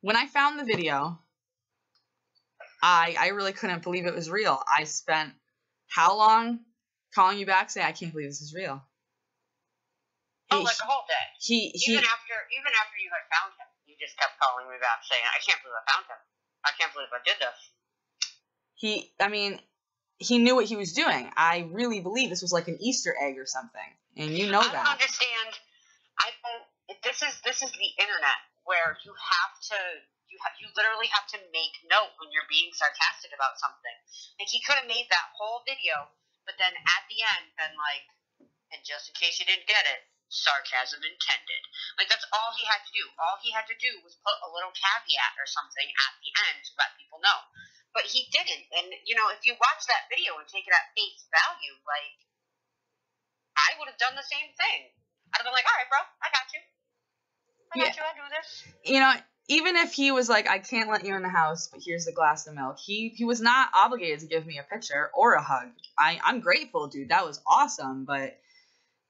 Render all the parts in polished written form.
When I found the video, I really couldn't believe it was real. I spent how long calling you back saying, I can't believe this is real. Like a whole day. Even after you had found him, you just kept calling me back saying, I can't believe I found him. I can't believe I did this. He knew what he was doing. I really believe this was like an Easter egg or something. And you know that. I don't understand. This is the internet where you literally have to make note when you're being sarcastic about something. Like, he could have made that whole video, but then at the end been like, and just in case you didn't get it, sarcasm intended. Like, that's all he had to do. All he had to do was put a little caveat or something at the end to let people know. But he didn't. And, you know, if you watch that video and take it at face value, like, I would have done the same thing. I'd have been like, all right, bro, I got you. I do this. You know, even if he was like, I can't let you in the house, but here's the glass of milk, he was not obligated to give me a picture or a hug. I'm grateful, dude. That was awesome. But,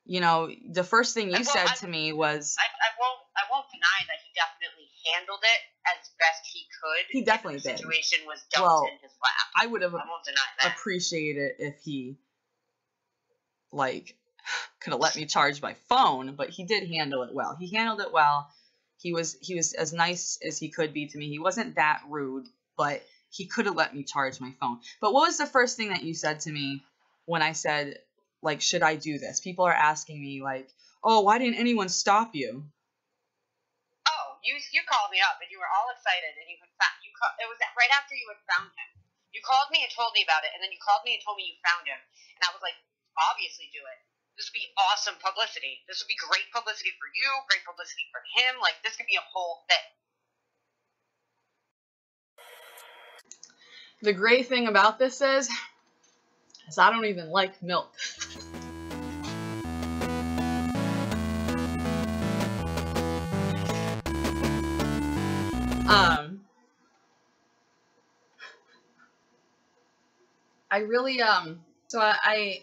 you know, the first thing you said to me was... I won't deny that he definitely handled it as best he could. He definitely did. The situation was dumped in his lap. I would have I won't deny that. appreciated it if he, like, could have let me charge my phone, but he did handle it well. He handled it well. He was as nice as he could be to me. He wasn't that rude, but he could have let me charge my phone. But what was the first thing that you said to me when I said, like, should I do this? People are asking me, like, oh, why didn't anyone stop you? Oh, you called me up, and you were all excited, and it was right after you had found him. You called me and told me about it, and then you called me and told me you found him. And I was like, obviously do it. This would be awesome publicity. This would be great publicity for you, great publicity for him. Like, this could be a whole thing. The great thing about this is I don't even like milk. I really, so I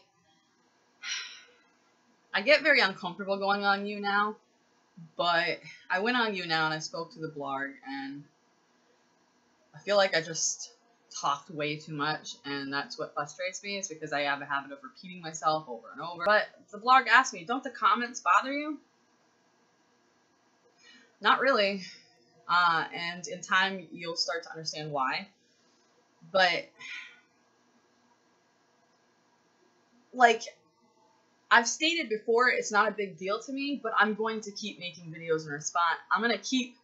get very uncomfortable going on YouNow, but I went on YouNow and I spoke to the blog, and I feel like I just talked way too much, and that's what frustrates me, is because I have a habit of repeating myself over and over. But the blog asked me, don't the comments bother you? Not really. And in time, you'll start to understand why. But, like, I've stated before, it's not a big deal to me, but I'm going to keep making videos in response. I'm going to keep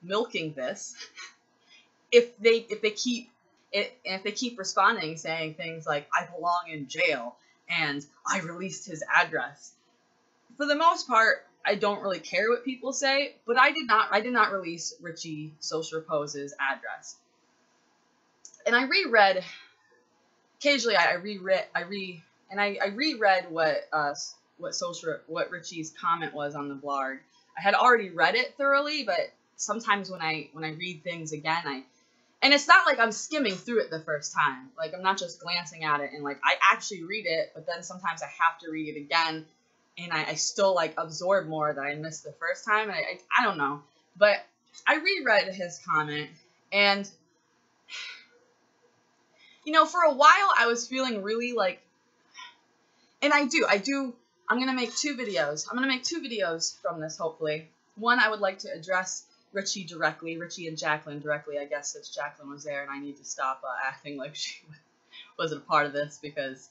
milking this if they keep responding, saying things like, I belong in jail, and I released his address. For the most part, I don't really care what people say, but I did not release Richie Social Repose's address. And I reread, occasionally I reread what Richie's comment was on the blog. I had already read it thoroughly, but sometimes when I read things again, and it's not like I'm skimming through it the first time. Like, I'm not just glancing at it and, like, I actually read it, but then sometimes I have to read it again, and I still, like, absorb more that I missed the first time. And I don't know. But I reread his comment, and, you know, for a while I was feeling really, like, and I'm going to make 2 videos. I'm going to make 2 videos from this, hopefully. One, I would like to address Richie directly, Richie and JACLYN directly, I guess, since JACLYN was there, and I need to stop acting like she wasn't a part of this, because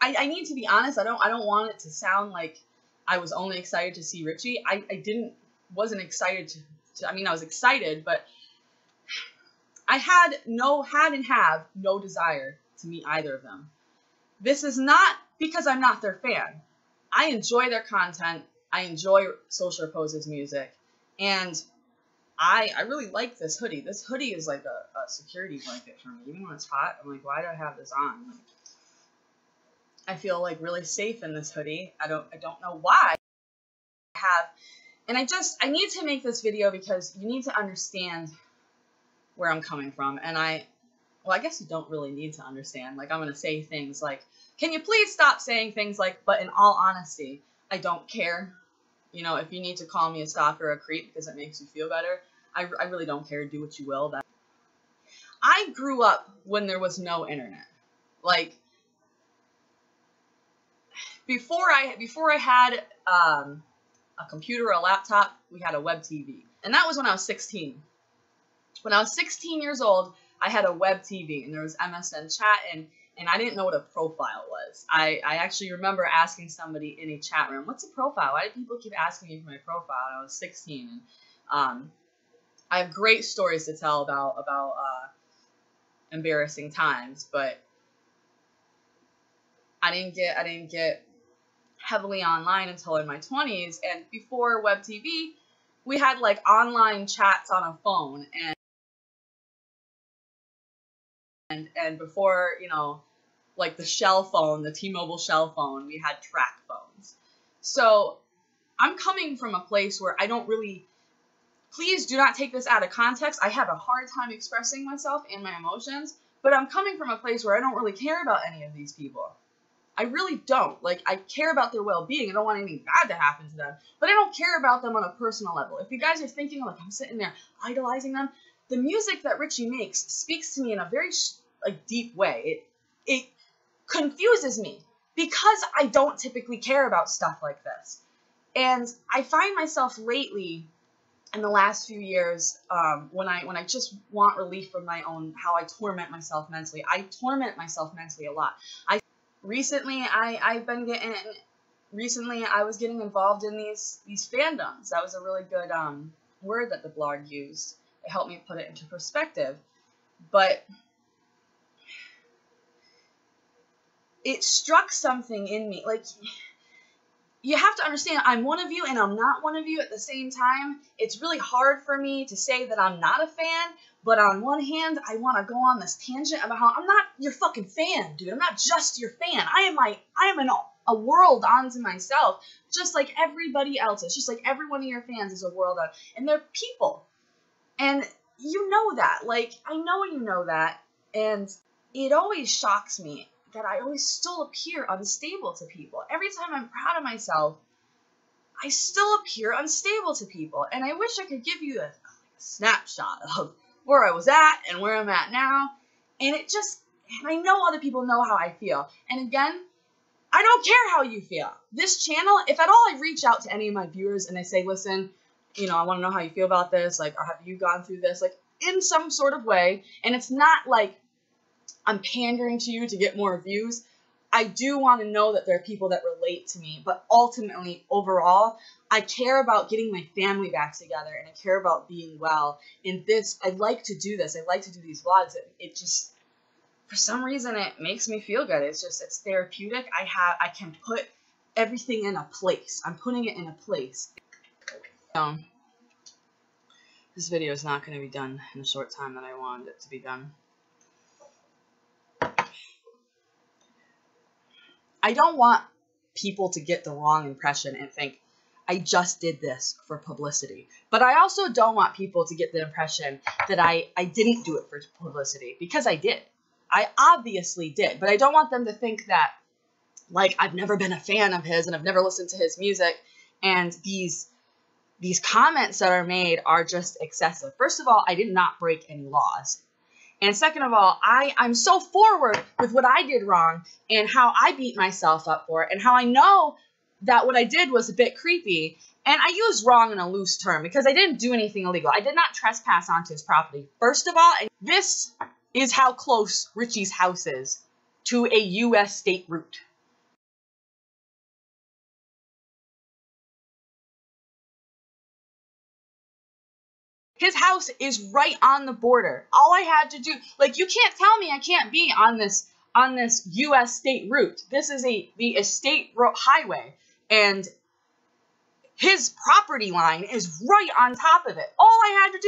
I need to be honest. I don't want it to sound like I was only excited to see Richie. I wasn't excited to I mean, I was excited, but I had and have no desire to meet either of them. This is not because I'm not their fan. I enjoy their content. I enjoy Social Repose's music, and I really like this hoodie. This hoodie is like a security blanket for me. Even when it's hot, I'm like, why do I have this on? Like, I feel like really safe in this hoodie. I don't know why I have, and I need to make this video because you need to understand where I'm coming from. And I guess you don't really need to understand. Like, I'm going to say things like, can you please stop saying things like, but in all honesty, I don't care. You know, if you need to call me a stalker or a creep because it makes you feel better, I really don't care. Do what you will. I grew up when there was no internet. Like, before I had a computer or a laptop, we had a web TV. And that was when I was 16. When I was 16 years old, I had a web TV, and there was MSN chat, and I didn't know what a profile was. I actually remember asking somebody in a chat room, what's a profile? Why do people keep asking me for my profile? And I was 16, and I have great stories to tell about embarrassing times, but I didn't get heavily online until in my 20s, and before web TV, we had like online chats on a phone, and before, you know, like the shell phone, the T-Mobile shell phone, we had track phones. So I'm coming from a place where I don't really, please do not take this out of context. I have a hard time expressing myself and my emotions, but I'm coming from a place where I don't really care about any of these people. I really don't. Like, I care about their well-being. I don't want anything bad to happen to them, but I don't care about them on a personal level. If you guys are thinking, like, I'm sitting there idolizing them, the music that Richie makes speaks to me in a very, like, deep way. It confuses me because I don't typically care about stuff like this. And I find myself lately, in the last few years, when I just want relief from my own, how I torment myself mentally. I torment myself mentally a lot. Recently I was getting involved in these fandoms. That was a really good word that the blog used. It helped me put it into perspective. But it struck something in me. Like, you have to understand, I'm one of you and I'm not one of you at the same time. It's really hard for me to say that I'm not a fan, but on one hand, I want to go on this tangent about how I'm not your fucking fan, dude. I'm not just your fan. I am a world onto myself, just like everybody else is. Just like every one of your fans is a world on, and they're people. And you know that. Like, I know you know that. And it always shocks me that I always still appear unstable to people. Every time I'm proud of myself, I still appear unstable to people. And I wish I could give you a snapshot of where I was at and where I'm at now. And I know other people know how I feel. And again, I don't care how you feel. This channel, if at all I reach out to any of my viewers and I say, listen, you know, I want to know how you feel about this, like, or have you gone through this, like, in some sort of way, and it's not like I'm pandering to you to get more views. I do want to know that there are people that relate to me, but ultimately, overall, I care about getting my family back together, and I care about being well. In this, I like to do this. I like to do these vlogs. It just, for some reason, it makes me feel good. It's therapeutic. I can put everything in a place. I'm putting it in a place. This video is not going to be done in the short time that I wanted it to be done. I don't want people to get the wrong impression and think, I just did this for publicity. But I also don't want people to get the impression that I didn't do it for publicity, because I did. I obviously did. But I don't want them to think that, like, I've never been a fan of his and I've never listened to his music, and these comments that are made are just excessive. First of all, I did not break any laws. And second of all, I'm so forward with what I did wrong and how I beat myself up for it and how I know that what I did was a bit creepy. And I use wrong in a loose term because I didn't do anything illegal. I did not trespass onto his property. First of all, this is how close Richie's house is to a U.S. state route. His house is right on the border. All I had to do, like, you can't tell me I can't be on this U.S. state route. This is the state highway, and his property line is right on top of it. All I had to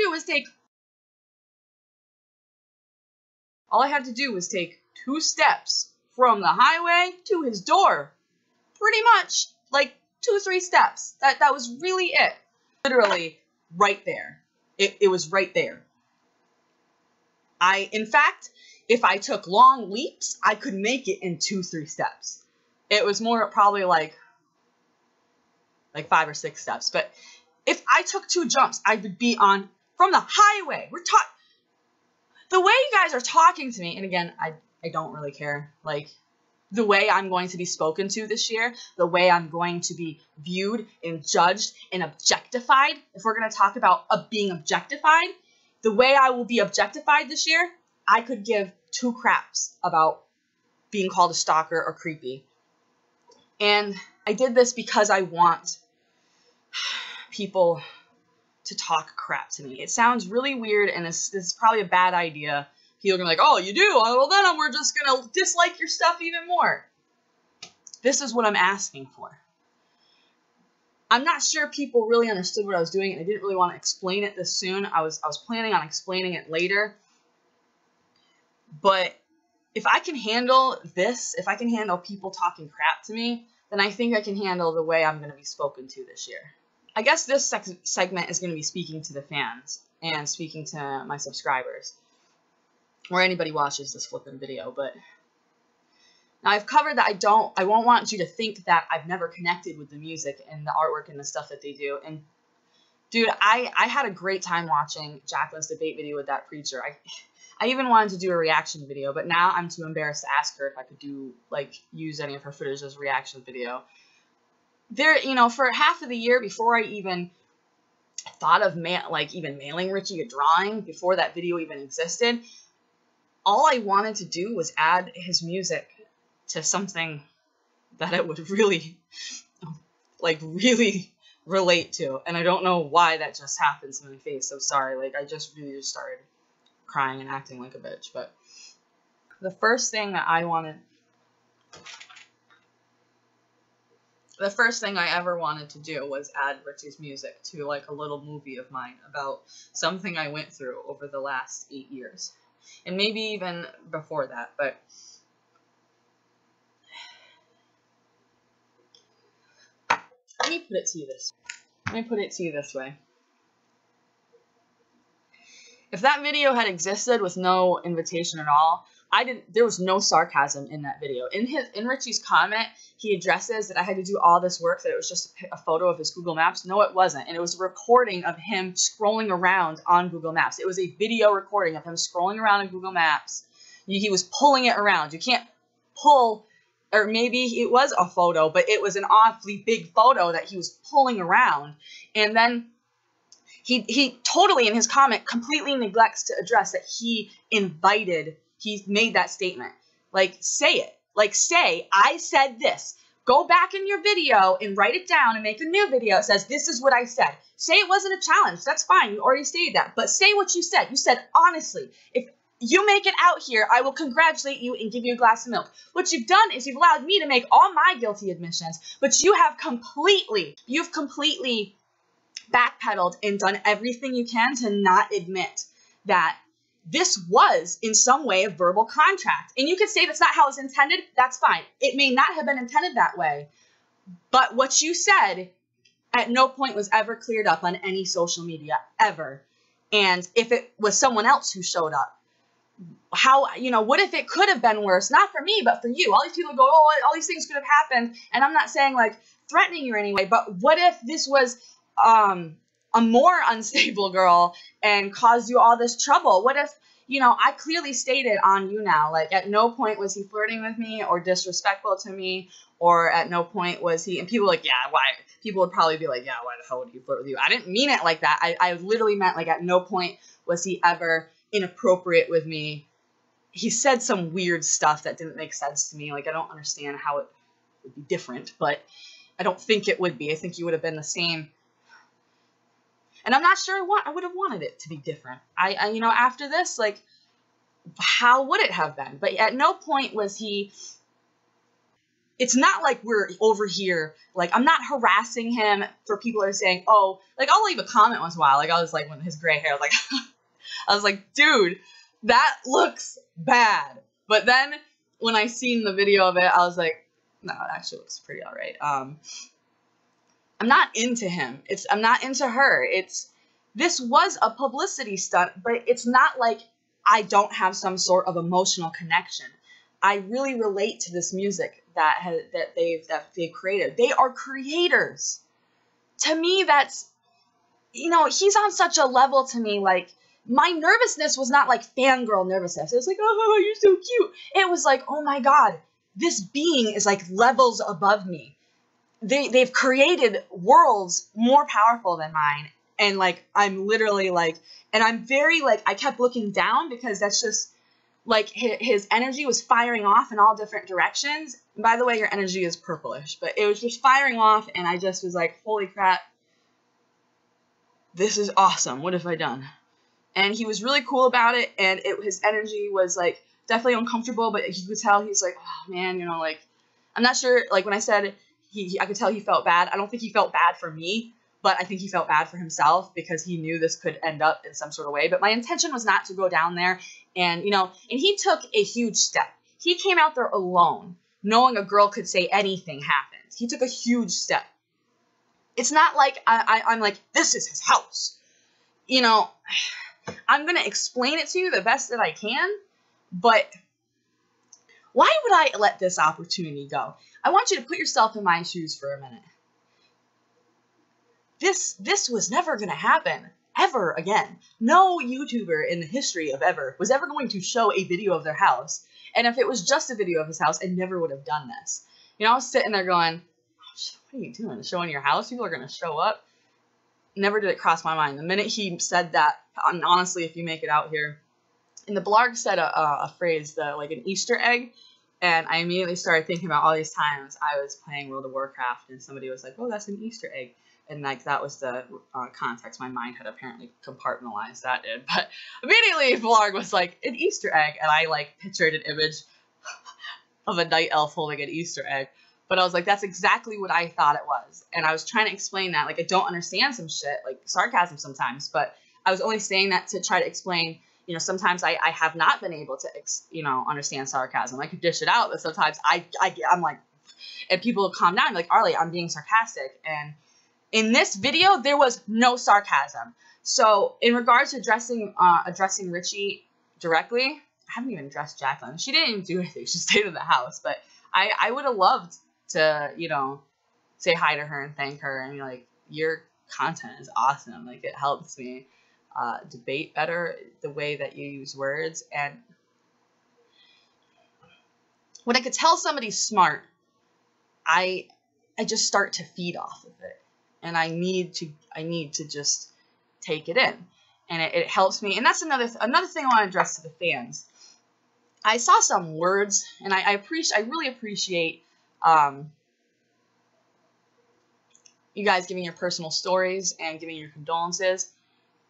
do was take 2 steps from the highway to his door. Pretty much, like 2-3 steps. That was really it. Literally right there. It was right there. In fact, if I took long leaps, I could make it in 2-3 steps. It was more probably like like 5 or 6 steps. But if I took 2 jumps, I would be on from the highway. The way you guys are talking to me, and again, I don't really care. Like, the way I'm going to be spoken to this year, the way I'm going to be viewed and judged and objectified, if we're going to talk about being objectified, the way I will be objectified this year, I could give 2 craps about being called a stalker or creepy. And I did this because I want people to talk crap to me. It sounds really weird, and this is probably a bad idea. People are going to be like, oh, you do? Well, then we're just going to dislike your stuff even more. This is what I'm asking for. I'm not sure people really understood what I was doing, and I didn't really want to explain it this soon. I was planning on explaining it later. But if I can handle this, if I can handle people talking crap to me, then I think I can handle the way I'm going to be spoken to this year. I guess this segment is going to be speaking to the fans and speaking to my subscribers, or anybody watches this flipping video. But now I've covered that I won't want you to think that I've never connected with the music and the artwork and the stuff that they do. And dude, I had a great time watching JACLYN's debate video with that preacher. I even wanted to do a reaction video, but now I'm too embarrassed to ask her if I could use any of her footage as a reaction video. There, for half of the year before I even thought of even mailing Richie a drawing, before that video even existed, all I wanted to do was add his music to something that it would really, really relate to. And I don't know why that just happened to my face. I'm sorry. I just really just started crying and acting like a bitch. But the first thing I ever wanted to do was add Richie's music to a little movie of mine about something I went through over the last 8 years. And maybe even before that, but let me put it to you this way. If that video had existed with no invitation at all, there was no sarcasm in that video. In Richie's comment, he addresses that I had to do all this work, that it was just a photo of his Google Maps. No, it wasn't. And it was a recording of him scrolling around on Google Maps. It was a video recording of him scrolling around on Google Maps. He was pulling it around. You can't pull, or maybe it was a photo, but it was an awfully big photo that he was pulling around. And then he totally, in his comment, completely neglects to address that he made that statement. Say it. Say, I said this. Go back in your video and write it down and make a new video that says, this is what I said. Say it wasn't a challenge. That's fine. You already stated that. But say what you said. You said, honestly, if you make it out here, I will congratulate you and give you a glass of milk. What you've done is you've allowed me to make all my guilty admissions, but you've completely backpedaled and done everything you can to not admit that this was in some way a verbal contract. And you could say that's not how it's intended. That's fine. It may not have been intended that way. But what you said at no point was ever cleared up on any social media, ever. And if it was someone else who showed up, what if it could have been worse? Not for me, but for you. All these people go, oh, all these things could have happened. And I'm not saying threatening you in any way, but what if this was a more unstable girl and caused you all this trouble? What if, I clearly stated on you now, at no point was he flirting with me or disrespectful to me, or at no point was he, and people why? People would probably be like, yeah, why the hell would he flirt with you? I didn't mean it like that. I literally meant at no point was he ever inappropriate with me. He said some weird stuff that didn't make sense to me. I don't understand how it would be different, but I don't think it would be. I think you would have been the same. And I'm not sure I would have wanted it to be different. After this, how would it have been? But at no point was he, it's not like we're over here, I'm not harassing him for people who are saying, oh, I'll leave a comment once in a while. I was when his gray hair, I was like, dude, that looks bad. But then when I seen the video of it, I was like, no, it actually looks pretty all right. I'm not into him. I'm not into her. This was a publicity stunt, but it's not like I don't have some sort of emotional connection. I really relate to this music that they've created. They are creators. to me, that's, you know, he's on such a level to me. Like, my nervousness was not like fangirl nervousness. It was like, oh, you're so cute. It was like, oh my God, this being is like levels above me. They've created worlds more powerful than mine. And like, I'm literally like, and I'm very like, I kept looking down because that's just like his energy was firing off in all different directions. And by the way, your energy is purplish, but it was just firing off. And I just was like, holy crap, this is awesome. What have I done? And he was really cool about it. And his energy was like definitely uncomfortable, but you could tell he's like, oh man, you know, like, I'm not sure, like when I said I could tell he felt bad. I don't think he felt bad for me, but I think he felt bad for himself because he knew this could end up in some sort of way. But my intention was not to go down there. And, you know, and he took a huge step. He came out there alone, knowing a girl could say anything happens. He took a huge step. It's not like I'm like, this is his house. You know, I'm going to explain it to you the best that I can, but why would I let this opportunity go? I want you to put yourself in my shoes for a minute. This was never going to happen ever again. No YouTuber in the history of ever was ever going to show a video of their house. And if it was just a video of his house, I never would have done this. You know, I was sitting there going, what are you doing? Showing your house? People are going to show up? Never did it cross my mind. The minute he said that, and honestly, if you make it out here, and the blog said a phrase, like an Easter egg, and I immediately started thinking about all these times I was playing World of Warcraft, and somebody was like, oh, that's an Easter egg. And like that was the context. My mind had apparently compartmentalized that in. But immediately Vlog was like, an Easter egg. And I like pictured an image of a night elf holding an Easter egg. But I was like, that's exactly what I thought it was. And I was trying to explain that. Like, I don't understand some shit, like sarcasm sometimes. But I was only saying that to try to explain, you know, sometimes I have not been able to, you know, understand sarcasm. I could dish it out, but sometimes I'm like, and people calm down. Like, Arlie, I'm being sarcastic. And in this video, there was no sarcasm. So in regards to addressing Richie directly, I haven't even addressed JACLYN. She didn't even do anything. She stayed in the house. But I would have loved to, you know, say hi to her and thank her and be like, your content is awesome. Like, it helps me debate better the way that you use words. And when I could tell somebody's smart, I just start to feed off of it. And I need to just take it in, and it helps me. And that's another thing I want to address to the fans. I saw some words, and I really appreciate you guys giving your personal stories and giving your condolences.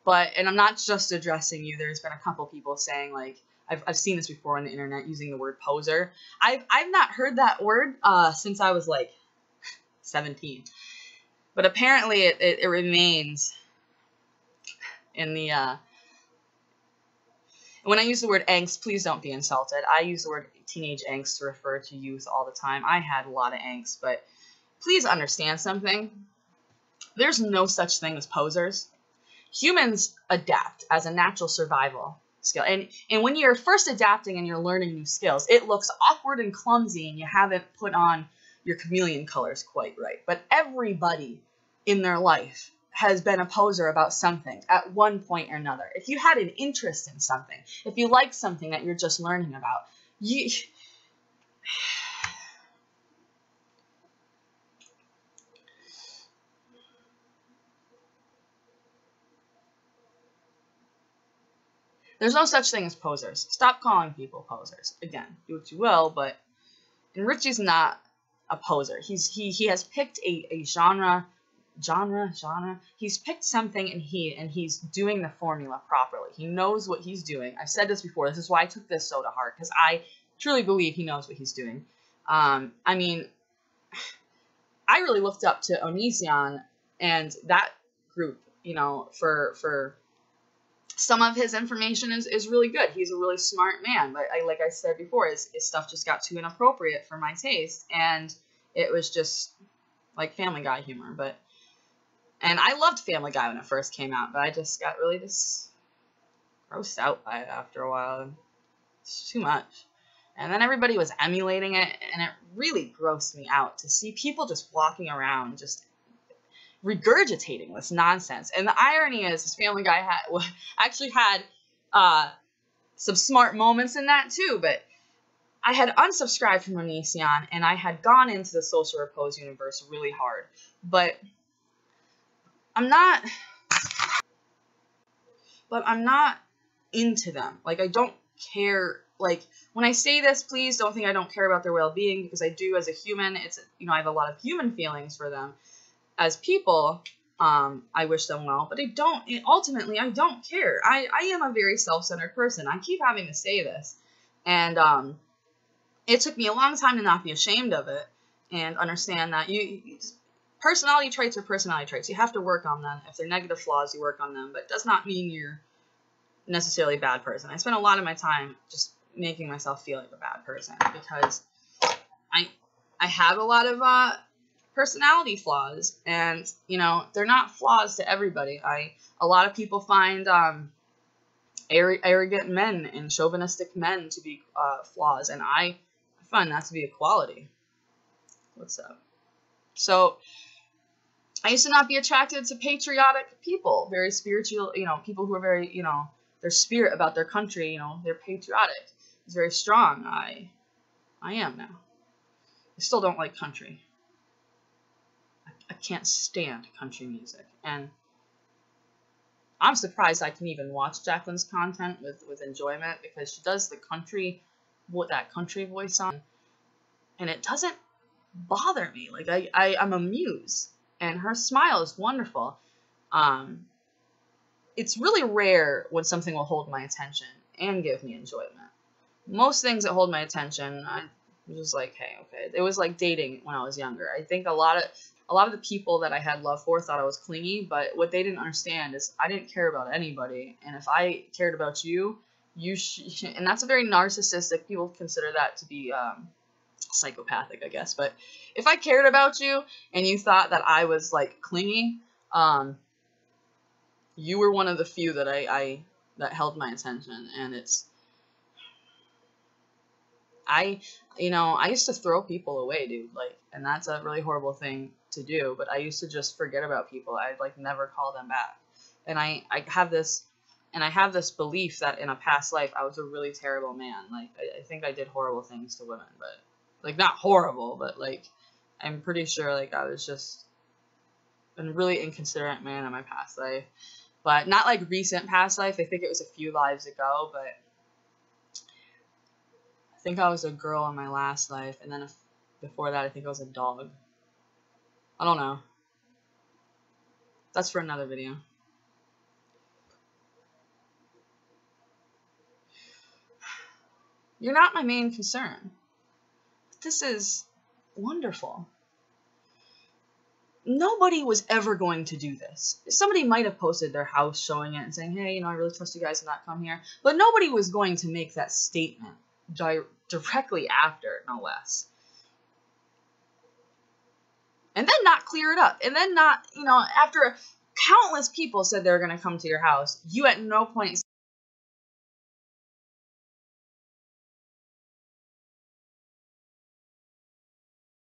And I'm not just addressing you. There's been a couple people saying, like, I've seen this before on the internet using the word poser. I've not heard that word since I was like 17. But apparently it remains in the, when I use the word angst, please don't be insulted. I use the word teenage angst to refer to youth all the time. I had a lot of angst, but please understand something. There's no such thing as posers. Humans adapt as a natural survival skill. And when you're first adapting and you're learning new skills, it looks awkward and clumsy and you haven't put on your chameleon colors quite right. But everybody in their life has been a poser about something at one point or another. If you had an interest in something, if you like something that you're just learning about, there's no such thing as posers. Stop calling people posers. Again, do what you will, but and Richie's not a poser. He has picked a genre. He's picked something and he's doing the formula properly. He knows what he's doing. I've said this before. This is why I took this so to heart, because I truly believe he knows what he's doing. I mean, I really looked up to Onision and that group, you know, for some of his information is really good. He's a really smart man, but like I said before, his stuff just got too inappropriate for my taste, and it was just like Family Guy humor. And I loved Family Guy when it first came out, but I just got really just grossed out by it after a while. It's too much. And then everybody was emulating it, and it really grossed me out to see people just walking around, just regurgitating this nonsense. And the irony is, this Family Guy actually had some smart moments in that too, but I had unsubscribed from Onision, and I had gone into the social repose universe really hard. But I'm not into them. Like, I don't care. Like, when I say this, please don't think I don't care about their well-being, because I do as a human. It's, you know, I have a lot of human feelings for them. As people, I wish them well, but ultimately, I don't care. I am a very self-centered person. I keep having to say this. And, it took me a long time to not be ashamed of it and understand that personality traits are personality traits. You have to work on them. If they're negative flaws, you work on them, but it does not mean you're necessarily a bad person. I spent a lot of my time just making myself feel like a bad person, because I have a lot of personality flaws, and, you know, they're not flaws to everybody. A lot of people find arrogant men and chauvinistic men to be flaws, and I find that to be a quality. What's up? So I used to not be attracted to patriotic people, very spiritual, you know, people who are very, you know, their spirit about their country, you know, they're patriotic. It's very strong. I am now. I still don't like country. I can't stand country music, and I'm surprised I can even watch JACLYN's content with enjoyment, because she does the country, that country voice on, and it doesn't bother me. Like, I'm amused, and her smile is wonderful. It's really rare when something will hold my attention and give me enjoyment. Most things that hold my attention, I'm just like, hey, okay. It was like dating when I was younger. I think a lot of the people that I had love for thought I was clingy, but what they didn't understand is I didn't care about anybody, and if I cared about you, and that's a very narcissistic, people consider that to be psychopathic, I guess, but if I cared about you and you thought that I was, like, clingy, you were one of the few that that held my attention, and I used to throw people away, dude, like, and that's a really horrible thing to do, but I used to just forget about people. I'd, like, never call them back, and I have this belief that in a past life I was a really terrible man. Like, I think I did horrible things to women, but, like, not horrible, but, like, I'm pretty sure, like, I was just a really inconsiderate man in my past life, but not, like, recent past life. I think it was a few lives ago, but I think I was a girl in my last life, and then before that I think I was a dog. I don't know. That's for another video. You're not my main concern. This is wonderful. Nobody was ever going to do this. Somebody might have posted their house showing it and saying, hey, you know, I really trust you guys to not come here. But nobody was going to make that statement directly after, no less. And then not clear it up. And then not, you know, after countless people said they were going to come to your house, you at no point